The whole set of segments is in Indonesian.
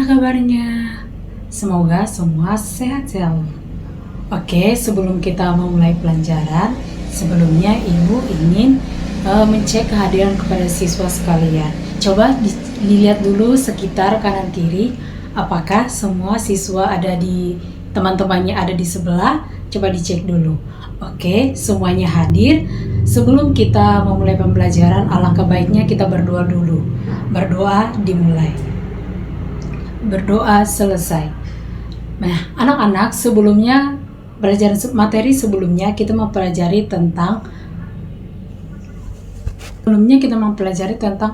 Gimana kabarnya? Semoga semua sehat selalu. Oke, sebelum kita memulai pelajaran, sebelumnya Ibu ingin mencek kehadiran kepada siswa sekalian. Coba dilihat dulu sekitar kanan kiri, apakah semua siswa ada di teman-temannya ada di sebelah. Coba dicek dulu. Oke, semuanya hadir. Sebelum kita memulai pembelajaran, alangkah baiknya kita berdoa dulu. Berdoa dimulai. Berdoa selesai. Nah, anak-anak, sebelumnya pelajaran materi sebelumnya kita mempelajari tentang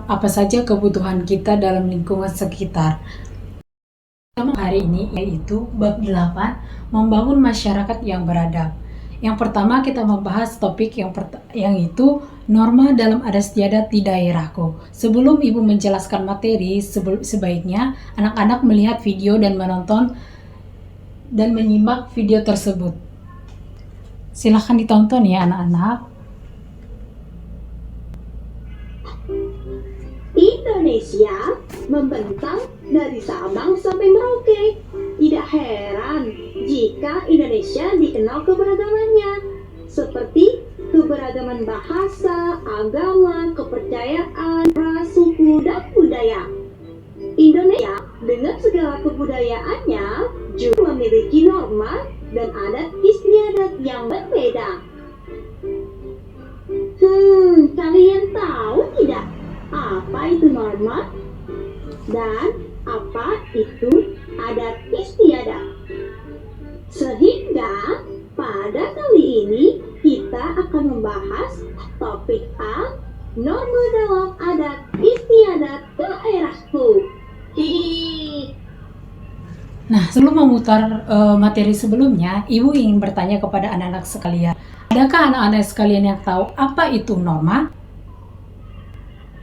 apa saja kebutuhan kita dalam lingkungan sekitar. Hari ini yaitu bab 8, membangun masyarakat yang beradab. Yang pertama kita membahas topik yang itu norma dalam adat istiadat di daerahku. Sebelum Ibu menjelaskan materi, sebaiknya anak-anak melihat video dan menonton dan menyimak video tersebut. Silahkan ditonton ya anak-anak. Indonesia membentang dari Sabang sampai Merauke. Tidak heran jika Indonesia dikenal keberagamannya, seperti keberagaman bahasa, agama, kepercayaan, ras, suku, dan budaya. Indonesia dengan segala kebudayaannya juga memiliki norma dan adat istiadat yang berbeda. Kalian tahu tidak apa itu norma dan apa itu adat istiadat? Sehingga pada kali ini kita akan membahas topik A, norma dalam adat istiadat daerahku. Hihihi. Nah, sebelum memutar materi sebelumnya, Ibu ingin bertanya kepada anak-anak sekalian. Adakah anak-anak sekalian yang tahu apa itu norma?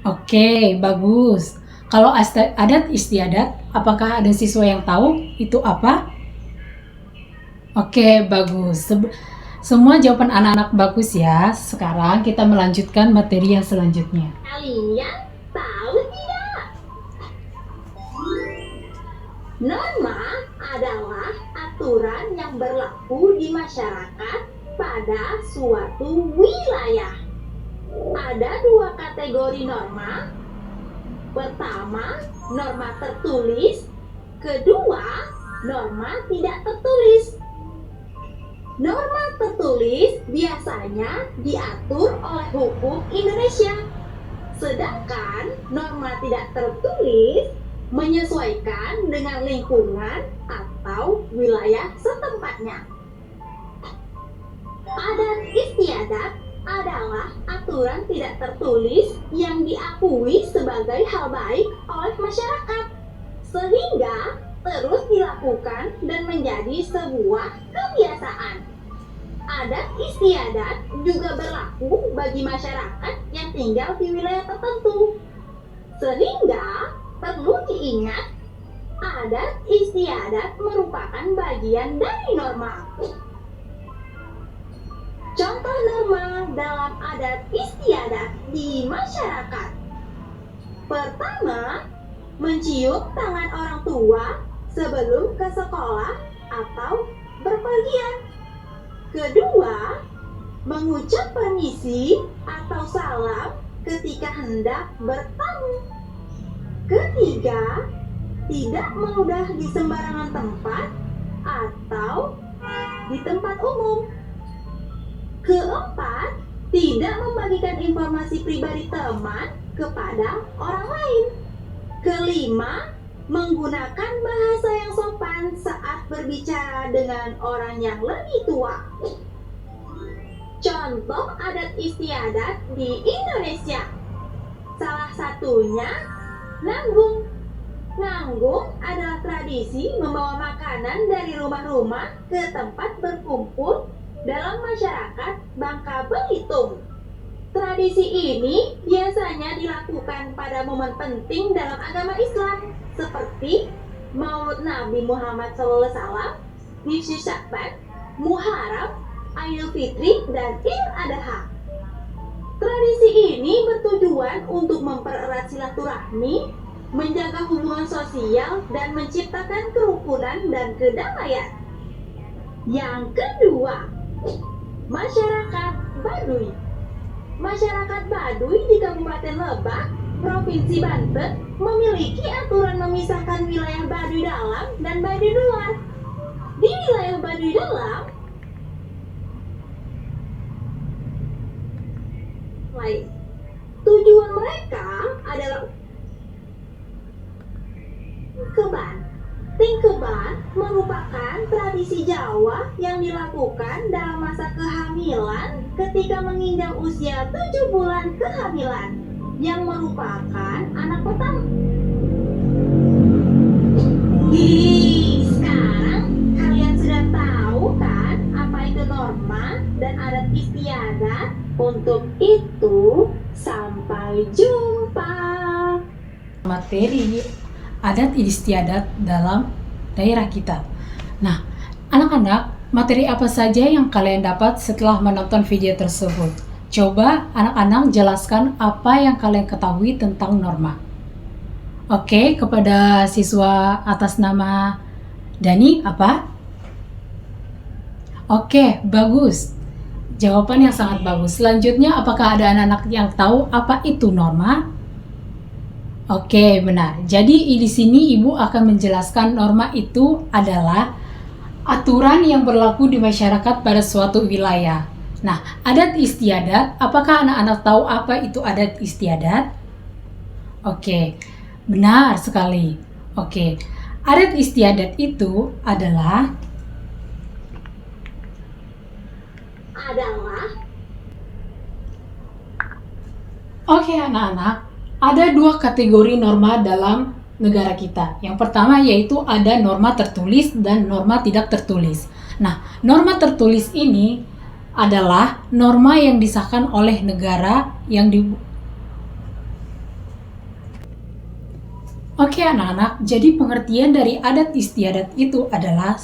Oke, bagus. Kalau adat istiadat, apakah ada siswa yang tahu itu apa? Oke, bagus. Semua jawaban anak-anak bagus ya. Sekarang kita melanjutkan materi yang selanjutnya. Kalian tahu tidak? Norma adalah aturan yang berlaku di masyarakat pada suatu wilayah. Ada dua kategori norma. Pertama, norma tertulis. Kedua, norma tidak tertulis. Norma tertulis biasanya diatur oleh hukum Indonesia. Sedangkan norma tidak tertulis menyesuaikan dengan lingkungan atau wilayah setempatnya. Adat istiadat adalah aturan tidak tertulis yang diakui sebagai hal baik oleh masyarakat, sehingga terus dilakukan dan menjadi sebuah kebiasaan. Adat istiadat juga berlaku bagi masyarakat yang tinggal di wilayah tertentu, sehingga perlu diingat adat istiadat merupakan bagian dari norma. Contoh norma dalam adat istiadat di masyarakat. Pertama, mencium tangan orang tua sebelum ke sekolah atau berpergian. Kedua, mengucap permisi atau salam ketika hendak bertamu. Ketiga, tidak meludah di sembarangan tempat atau di tempat umum. Keempat, tidak membagikan informasi pribadi teman kepada orang lain. Kelima, menggunakan bahasa yang sopan saat berbicara dengan orang yang lebih tua. Contoh adat istiadat di Indonesia. Salah satunya nanggung. Nanggung adalah tradisi membawa makanan dari rumah-rumah ke tempat berkumpul dalam masyarakat Bangka Belitung. Tradisi ini biasanya dilakukan pada momen penting dalam agama Islam, seperti Maulud Nabi Muhammad SAW, Nisfu Sya'ban, Muharram, Idul Fitri, dan Idul Adha. Tradisi ini bertujuan untuk mempererat silaturahmi menjaga hubungan sosial dan menciptakan kerukunan dan kedamaian. Yang kedua, masyarakat Baduy. Masyarakat Baduy di Kabupaten Lebak, Provinsi Banten, memiliki aturan memisahkan wilayah Baduy dalam dan Baduy luar. Di wilayah Baduy dalam, tujuan mereka adalah Tingkeban. Tingkeban merupakan tradisi Jawa yang dilakukan dalam masa kehamilan ketika menginjak usia 7 bulan kehamilan, yang merupakan anak pertama. Sekarang kalian sudah tahu kan apa itu norma dan adat istiadat? Untuk itu, sampai jumpa. Materi adat istiadat dalam daerah kita. Nah, anak-anak, materi apa saja yang kalian dapat setelah menonton video tersebut? Coba anak-anak jelaskan apa yang kalian ketahui tentang norma. Oke, kepada siswa atas nama Dani, apa? Oke, bagus. Jawaban yang sangat bagus. Selanjutnya, apakah ada anak-anak yang tahu apa itu norma? Oke, benar. Jadi di sini Ibu akan menjelaskan norma itu adalah aturan yang berlaku di masyarakat pada suatu wilayah. Nah, adat istiadat, apakah anak-anak tahu apa itu adat istiadat? Oke, benar sekali. Oke, adat istiadat itu adalah Oke anak-anak, ada 2 kategori norma dalam negara kita. Yang pertama yaitu ada norma tertulis dan norma tidak tertulis. Nah, norma tertulis ini adalah norma yang disahkan oleh negara yang Oke anak-anak, jadi pengertian dari adat istiadat itu adalah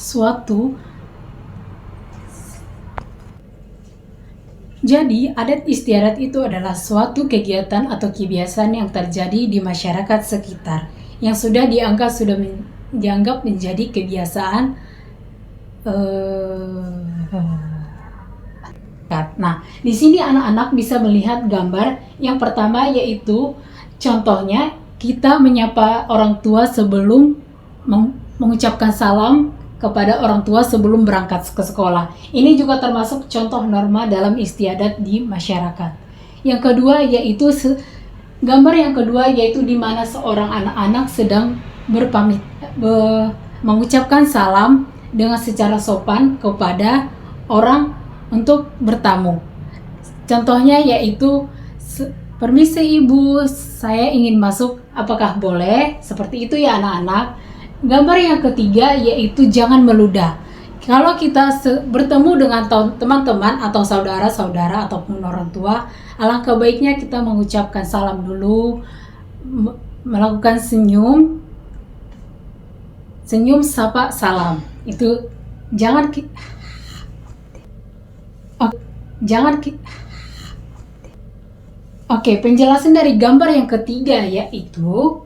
adat istiadat itu adalah suatu kegiatan atau kebiasaan yang terjadi di masyarakat sekitar yang sudah dianggap menjadi kebiasaan. Nah, di sini anak-anak bisa melihat gambar yang pertama yaitu contohnya kita menyapa orang tua sebelum mengucapkan salam kepada orang tua sebelum berangkat ke sekolah. Ini juga termasuk contoh norma dalam istiadat di masyarakat. Yang kedua yaitu gambar yang kedua yaitu di mana seorang anak-anak sedang mengucapkan salam dengan secara sopan kepada orang untuk bertamu. Contohnya yaitu permisi ibu, saya ingin masuk, apakah boleh? Seperti itu ya anak-anak. Gambar yang ketiga yaitu jangan meludah. Kalau kita bertemu dengan teman-teman atau saudara-saudara ataupun orang tua, alangkah baiknya kita mengucapkan salam dulu, melakukan senyum sapa salam. Itu Oke, penjelasan dari gambar yang ketiga yaitu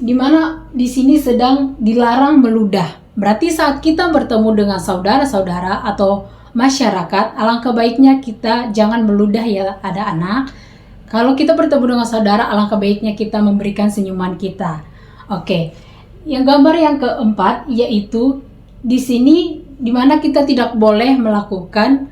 di mana di sini sedang dilarang meludah. Berarti saat kita bertemu dengan saudara-saudara atau masyarakat, alangkah baiknya kita jangan meludah ya ada anak. Kalau kita bertemu dengan saudara, alangkah baiknya kita memberikan senyuman kita. Oke. Yang gambar yang keempat yaitu di sini di mana kita tidak boleh melakukan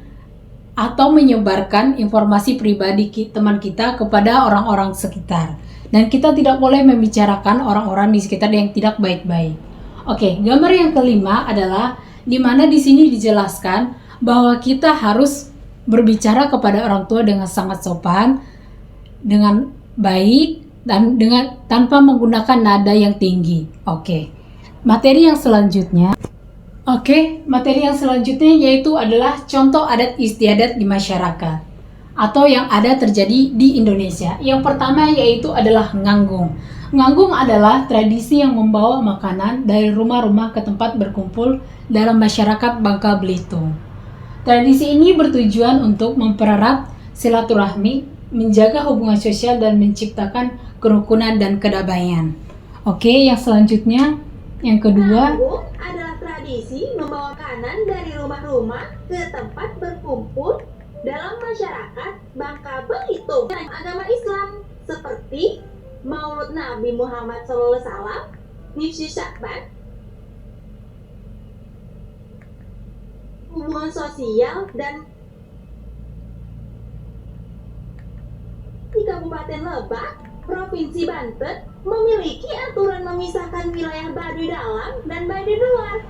atau menyebarkan informasi pribadi teman kita kepada orang-orang sekitar. Dan kita tidak boleh membicarakan orang-orang di sekitar yang tidak baik-baik. Oke, gambar yang kelima adalah di mana di sini dijelaskan bahwa kita harus berbicara kepada orang tua dengan sangat sopan, dengan baik, dan tanpa menggunakan nada yang tinggi. Oke, materi yang selanjutnya yaitu adalah contoh adat istiadat di masyarakat atau yang ada terjadi di Indonesia. Yang pertama yaitu adalah nganggung. Nganggung adalah tradisi yang membawa makanan dari rumah-rumah ke tempat berkumpul dalam masyarakat Bangka Belitung. Tradisi ini bertujuan untuk mempererat silaturahmi, menjaga hubungan sosial dan menciptakan kerukunan dan kedamaian. Oke, yang selanjutnya, yang kedua, Nanggung adalah tradisi membawa makanan dari rumah-rumah ke tempat berkumpul dalam masyarakat Bangka Belitung agama Islam seperti Maulud Nabi Muhammad SAW, Nisfu Syakban, hubungan sosial, dan di Kabupaten Lebak, Provinsi Banten memiliki aturan memisahkan wilayah Baduy dalam dan Baduy luar.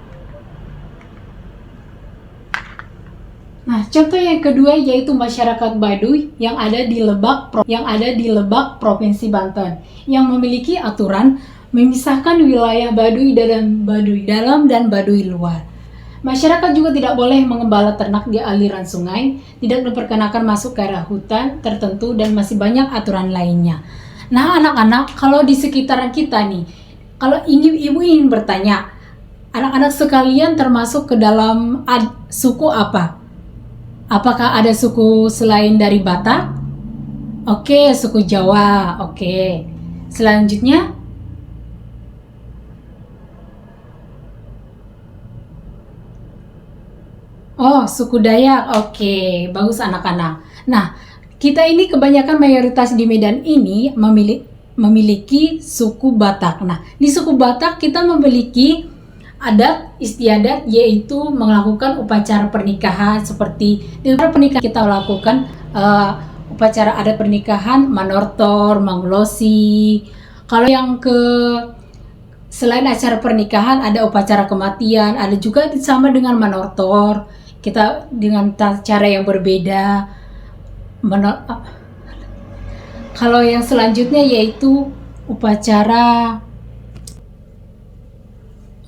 nah contoh yang kedua yaitu masyarakat Baduy yang ada di Lebak, Provinsi Banten, yang memiliki aturan memisahkan wilayah Baduy dalam dan Baduy luar. Masyarakat juga tidak boleh mengembala ternak di aliran sungai, tidak diperkenakan masuk ke area hutan tertentu, dan masih banyak aturan lainnya. Nah anak-anak, kalau di sekitaran kita nih, kalau ibu ingin bertanya, anak-anak sekalian termasuk ke dalam suku apa? Apakah ada suku selain dari Batak? Oke, suku Jawa. Oke. Selanjutnya, oh, suku Dayak. Oke, bagus anak-anak. Nah, kita ini kebanyakan mayoritas di Medan ini memiliki suku Batak. Nah, di suku Batak kita memiliki adat istiadat, yaitu melakukan upacara pernikahan. Seperti di pernikahan kita lakukan upacara adat pernikahan Manortor, Manglosi. Kalau yang selain acara pernikahan ada upacara kematian, ada juga sama dengan Manortor. Kita dengan cara yang berbeda. Kalau yang selanjutnya yaitu upacara.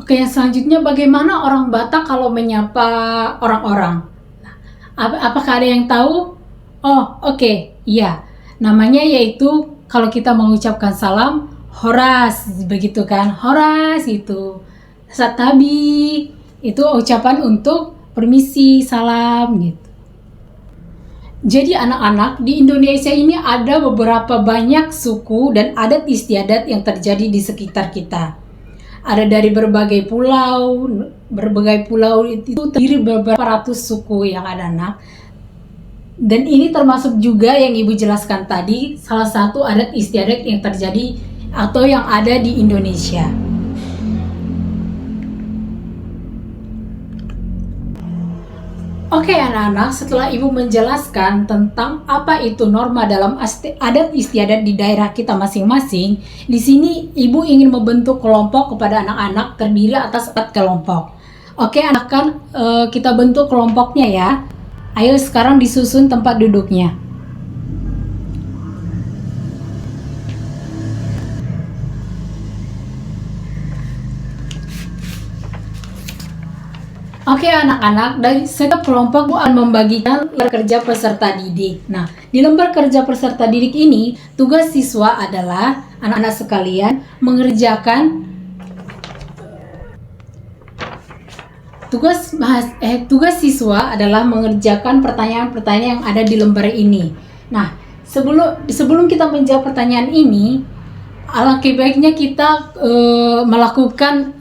Oke, yang selanjutnya bagaimana orang Batak kalau menyapa orang-orang? Apakah ada yang tahu? Oh, oke. Iya. Namanya yaitu kalau kita mengucapkan salam, horas, begitu kan? Horas itu. Satabi itu ucapan untuk permisi, salam gitu. Jadi anak-anak, di Indonesia ini ada beberapa banyak suku dan adat istiadat yang terjadi di sekitar kita. Ada dari berbagai pulau itu terdiri beberapa ratus suku yang ada, anak. Dan ini termasuk juga yang Ibu jelaskan tadi, salah satu adat istiadat yang terjadi atau yang ada di Indonesia. Oke anak-anak, setelah Ibu menjelaskan tentang apa itu norma dalam adat istiadat di daerah kita masing-masing, di sini Ibu ingin membentuk kelompok kepada anak-anak terdiri atas 4 kelompok. Oke anak-anak, kita bentuk kelompoknya ya. Ayo sekarang disusun tempat duduknya. Oke anak-anak, dari setiap kelompok akan membagikan lembar kerja peserta didik. Nah, di lembar kerja peserta didik ini, tugas siswa adalah anak-anak sekalian mengerjakan tugas siswa adalah mengerjakan pertanyaan-pertanyaan yang ada di lembar ini. Nah, sebelum kita menjawab pertanyaan ini, alangkah baiknya kita melakukan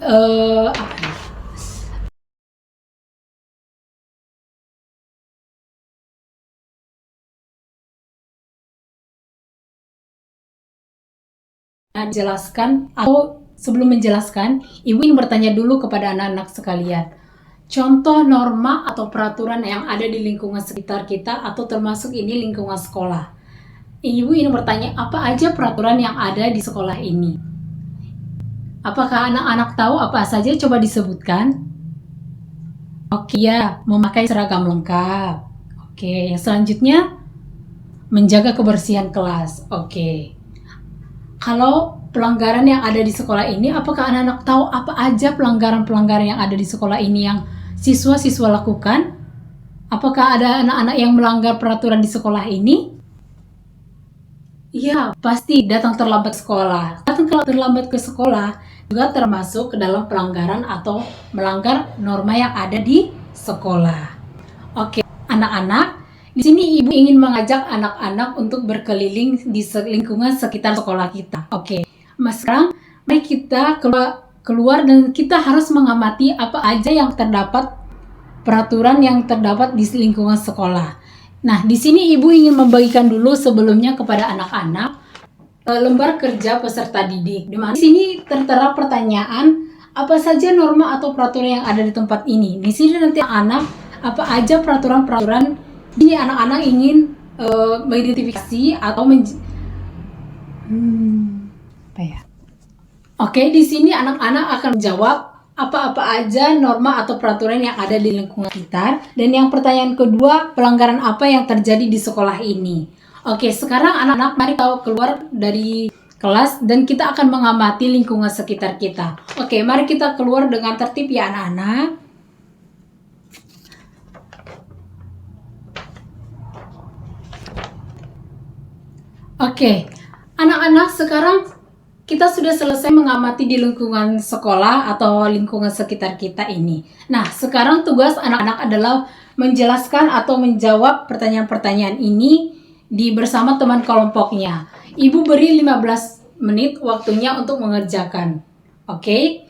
jelaskan, atau sebelum menjelaskan, Ibu ingin bertanya dulu kepada anak-anak sekalian. Contoh norma atau peraturan yang ada di lingkungan sekitar kita atau termasuk ini lingkungan sekolah. Ibu ingin bertanya apa aja peraturan yang ada di sekolah ini. Apakah anak-anak tahu apa saja? Coba disebutkan. Oke ya, memakai seragam lengkap. Oke, yang selanjutnya menjaga kebersihan kelas. Oke. Kalau pelanggaran yang ada di sekolah ini, apakah anak-anak tahu apa aja pelanggaran-pelanggaran yang ada di sekolah ini yang siswa-siswa lakukan? Apakah ada anak-anak yang melanggar peraturan di sekolah ini? Iya, pasti datang terlambat sekolah. Datang terlambat ke sekolah juga termasuk ke dalam pelanggaran atau melanggar norma yang ada di sekolah. Oke, anak-anak, di sini Ibu ingin mengajak anak-anak untuk berkeliling di lingkungan sekitar sekolah kita. Oke, sekarang Mari kita keluar dan kita harus mengamati apa aja yang terdapat, peraturan yang terdapat di lingkungan sekolah. Nah, di sini Ibu ingin membagikan dulu sebelumnya kepada anak-anak lembar kerja peserta didik. Di mana di sini tertera pertanyaan apa saja norma atau peraturan yang ada di tempat ini. Di sini nanti anak apa aja peraturan-peraturan ini anak-anak ingin mengidentifikasi atau apa ya? Oke, di sini anak-anak akan menjawab apa-apa aja norma atau peraturan yang ada di lingkungan sekitar. Dan yang pertanyaan kedua, pelanggaran apa yang terjadi di sekolah ini. Oke, sekarang anak-anak mari kita keluar dari kelas dan kita akan mengamati lingkungan sekitar kita. Oke, mari kita keluar dengan tertib ya anak-anak. Oke, anak-anak sekarang kita sudah selesai mengamati di lingkungan sekolah atau lingkungan sekitar kita ini. Nah, sekarang tugas anak-anak adalah menjelaskan atau menjawab pertanyaan-pertanyaan ini bersama teman kelompoknya. Ibu beri 15 menit waktunya untuk mengerjakan. Oke?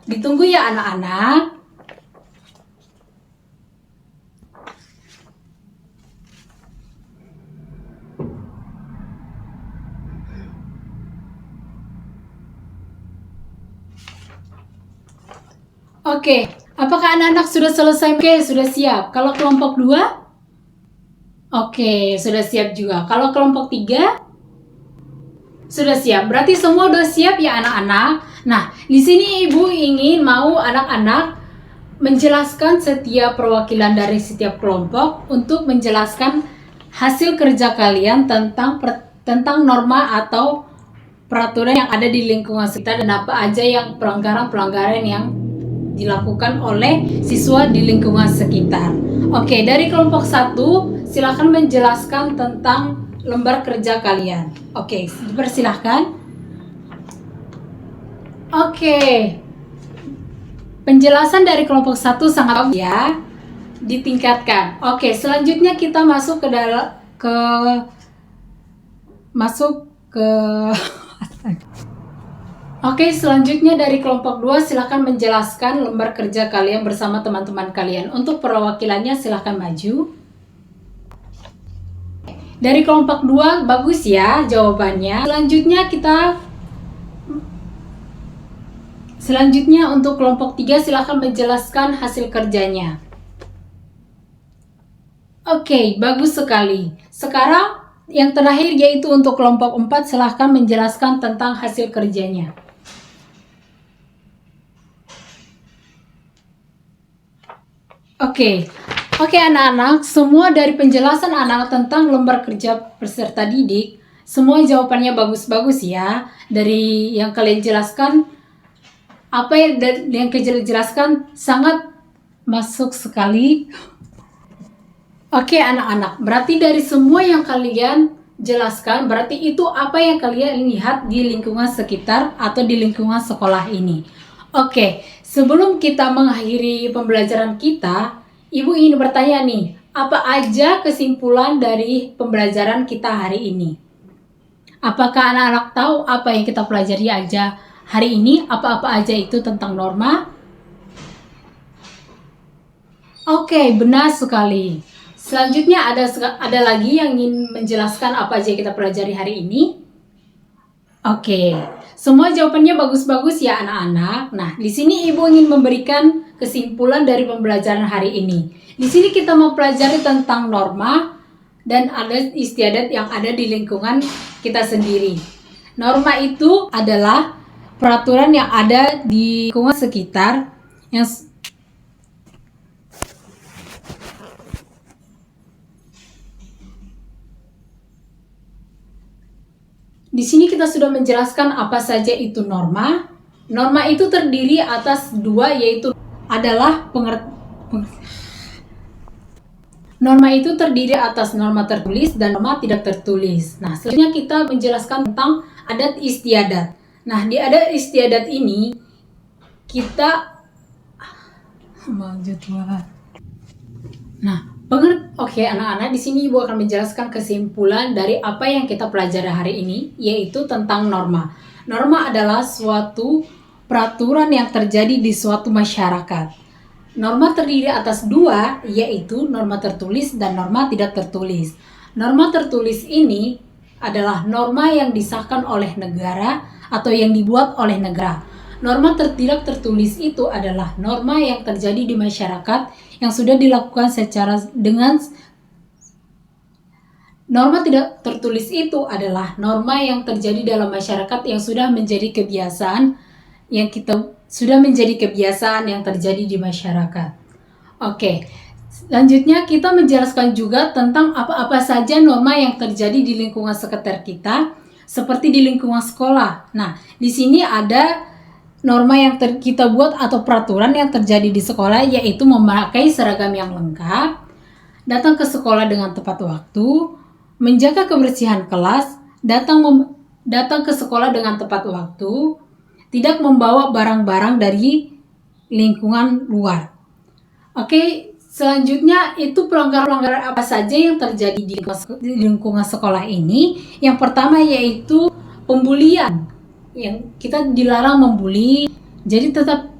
Ditunggu ya anak-anak. Oke, apakah anak-anak sudah selesai? Oke, sudah siap. Kalau kelompok 2? Oke, sudah siap juga. Kalau kelompok 3? Sudah siap. Berarti semua sudah siap ya anak-anak. Nah, di sini Ibu ingin mau anak-anak menjelaskan setiap perwakilan dari setiap kelompok untuk menjelaskan hasil kerja kalian tentang norma atau peraturan yang ada di lingkungan sekitar dan apa aja yang pelanggaran-pelanggaran yang dilakukan oleh siswa di lingkungan sekitar. Oke, dari kelompok 1 silakan menjelaskan tentang lembar kerja kalian. Oke, dipersilahkan. Oke, penjelasan dari kelompok 1 sangat bagus ya, ditingkatkan. Oke, selanjutnya kita masuk ke Oke, selanjutnya dari kelompok 2 silakan menjelaskan lembar kerja kalian bersama teman-teman kalian. Untuk perwakilannya silakan maju. Dari kelompok 2 bagus ya jawabannya. Selanjutnya untuk kelompok 3 silakan menjelaskan hasil kerjanya. Oke, bagus sekali. Sekarang yang terakhir yaitu untuk kelompok 4 silakan menjelaskan tentang hasil kerjanya. Oke anak-anak, semua dari penjelasan anak-anak tentang lembar kerja peserta didik, semua jawabannya bagus-bagus ya. Dari yang kalian jelaskan, apa yang kalian jelaskan sangat masuk sekali. Oke anak-anak, berarti dari semua yang kalian jelaskan, berarti itu apa yang kalian lihat di lingkungan sekitar atau di lingkungan sekolah ini. Oke, sebelum kita mengakhiri pembelajaran kita, Ibu ingin bertanya nih, apa aja kesimpulan dari pembelajaran kita hari ini? Apakah anak-anak tahu apa yang kita pelajari aja hari ini? Apa-apa aja itu tentang norma? Oke, benar sekali. Selanjutnya ada lagi yang ingin menjelaskan apa aja yang kita pelajari hari ini? Oke, semua jawabannya bagus-bagus ya anak-anak. Nah, di sini Ibu ingin memberikan kesimpulan dari pembelajaran hari ini. Di sini kita mempelajari tentang norma dan adat istiadat yang ada di lingkungan kita sendiri. Norma itu adalah peraturan yang ada di lingkungan sekitar yang di sini kita sudah menjelaskan apa saja itu norma. Norma itu terdiri atas dua, yaitu adalah norma itu terdiri atas norma tertulis dan norma tidak tertulis. Nah, selanjutnya kita menjelaskan tentang adat istiadat. Nah, di adat istiadat ini kita Oke, anak-anak, di sini Ibu akan menjelaskan kesimpulan dari apa yang kita pelajari hari ini, yaitu tentang norma. Norma adalah suatu peraturan yang terjadi di suatu masyarakat. Norma terdiri atas dua, yaitu norma tertulis dan norma tidak tertulis. Norma tertulis ini adalah norma yang disahkan oleh negara atau yang dibuat oleh negara. Norma tidak tertulis itu adalah norma yang terjadi di masyarakat yang sudah dilakukan Norma tidak tertulis itu adalah norma yang terjadi dalam masyarakat yang sudah menjadi kebiasaan yang terjadi di masyarakat. Oke, selanjutnya kita menjelaskan juga tentang apa-apa saja norma yang terjadi di lingkungan sekitar kita, seperti di lingkungan sekolah. Nah, di sini ada norma yang kita buat atau peraturan yang terjadi di sekolah, yaitu memakai seragam yang lengkap, datang ke sekolah dengan tepat waktu, menjaga kebersihan kelas, datang ke sekolah dengan tepat waktu, tidak membawa barang-barang dari lingkungan luar. Oke, selanjutnya itu pelanggaran-pelanggaran apa saja yang terjadi di lingkungan sekolah ini. Yang pertama yaitu pembulian. Yang kita dilarang membuli, jadi tetap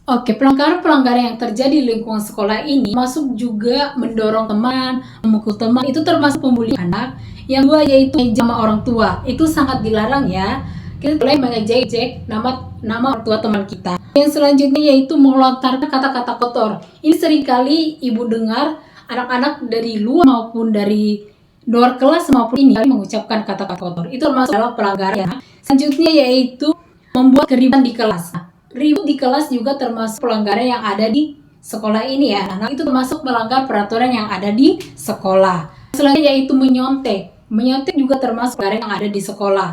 pelanggaran-pelanggaran yang terjadi di lingkungan sekolah ini masuk juga mendorong teman, memukul teman, itu termasuk pembulian anak. Yang kedua yaitu sama orang tua, itu sangat dilarang ya. Kita boleh mengejek nama orang tua teman kita. Yang selanjutnya yaitu melontarkan kata-kata kotor. Ini seringkali ibu dengar anak-anak dari luar maupun dari luar kelas maupun ini mengucapkan kata-kata kotor. Itu termasuk dalam pelanggaran. Selanjutnya yaitu membuat keributan di kelas. Ribut di kelas juga termasuk pelanggaran yang ada di sekolah ini ya. Nah, itu termasuk melanggar peraturan yang ada di sekolah. Selanjutnya yaitu menyontek. Menyontek juga termasuk pelanggaran yang ada di sekolah.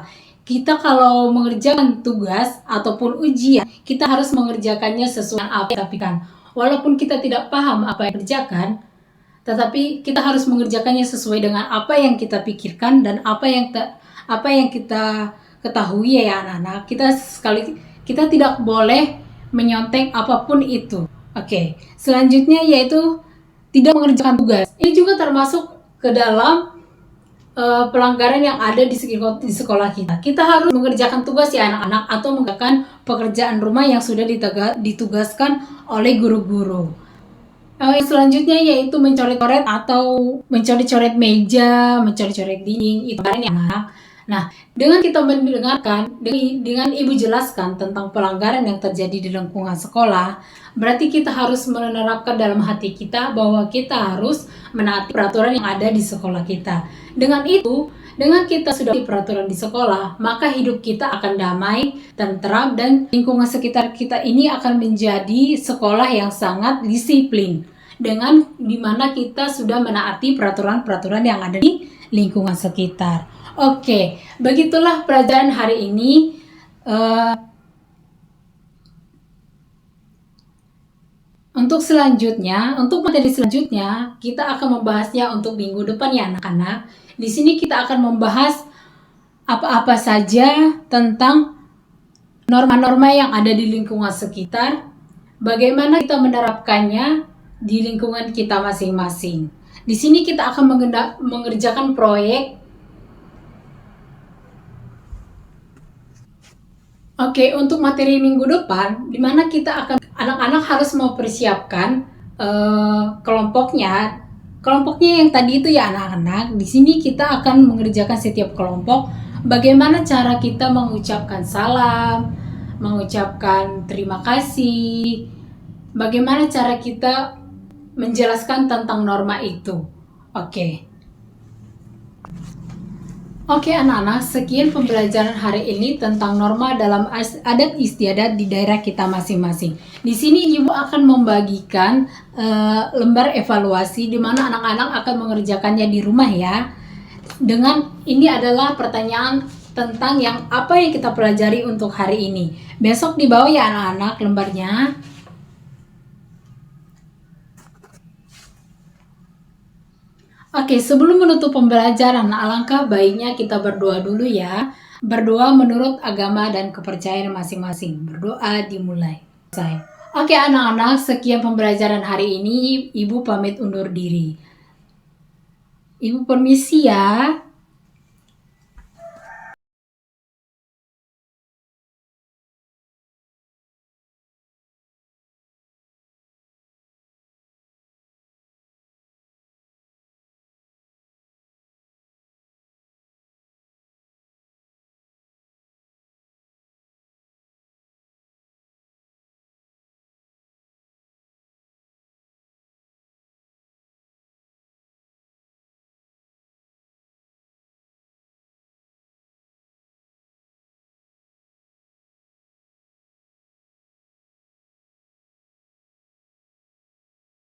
Kita kalau mengerjakan tugas ataupun ujian, kita harus mengerjakannya sesuai dengan apa yang kita pikirkan. Walaupun kita tidak paham apa yang dikerjakan, tetapi kita harus mengerjakannya sesuai dengan apa yang kita pikirkan dan apa yang kita ketahui ya anak-anak. Kita tidak boleh menyontek apapun itu. Oke, selanjutnya yaitu tidak mengerjakan tugas. Ini juga termasuk ke dalam pelanggaran yang ada di sekolah kita. Kita harus mengerjakan tugas ya anak-anak atau mengerjakan pekerjaan rumah yang sudah ditugaskan oleh guru-guru. Yang selanjutnya yaitu mencoret-coret atau mencoret-coret meja, mencoret-coret dinding, itu kan ya anak. Nah, dengan kita mendengarkan, dengan ibu jelaskan tentang pelanggaran yang terjadi di lingkungan sekolah, berarti kita harus menerapkan dalam hati kita bahwa kita harus menaati peraturan yang ada di sekolah kita. Dengan itu, dengan kita sudah di peraturan di sekolah, maka hidup kita akan damai, tentram, dan lingkungan sekitar kita ini akan menjadi sekolah yang sangat disiplin. Dengan dimana kita sudah menaati peraturan-peraturan yang ada di lingkungan sekitar. Oke, begitulah pelajaran hari ini. Untuk materi selanjutnya, kita akan membahasnya untuk minggu depan ya anak-anak. Di sini kita akan membahas apa-apa saja tentang norma-norma yang ada di lingkungan sekitar, bagaimana kita menerapkannya di lingkungan kita masing-masing. Di sini kita akan mengerjakan proyek. Oke, untuk materi minggu depan, di mana anak-anak harus mempersiapkan kelompoknya. Kelompoknya yang tadi itu ya anak-anak. Di sini kita akan mengerjakan setiap kelompok. Bagaimana cara kita mengucapkan salam, mengucapkan terima kasih. Bagaimana cara kita menjelaskan tentang norma itu. Oke anak-anak, sekian pembelajaran hari ini tentang norma dalam adat istiadat di daerah kita masing-masing. Di sini ibu akan membagikan lembar evaluasi di mana anak-anak akan mengerjakannya di rumah ya. Dengan ini adalah pertanyaan tentang apa yang kita pelajari untuk hari ini. Besok di bawah ya anak-anak lembarnya. Oke, sebelum menutup pembelajaran, alangkah baiknya kita berdoa dulu ya. Berdoa menurut agama dan kepercayaan masing-masing. Berdoa dimulai. Oke anak-anak, sekian pembelajaran hari ini. Ibu pamit undur diri. Ibu permisi ya.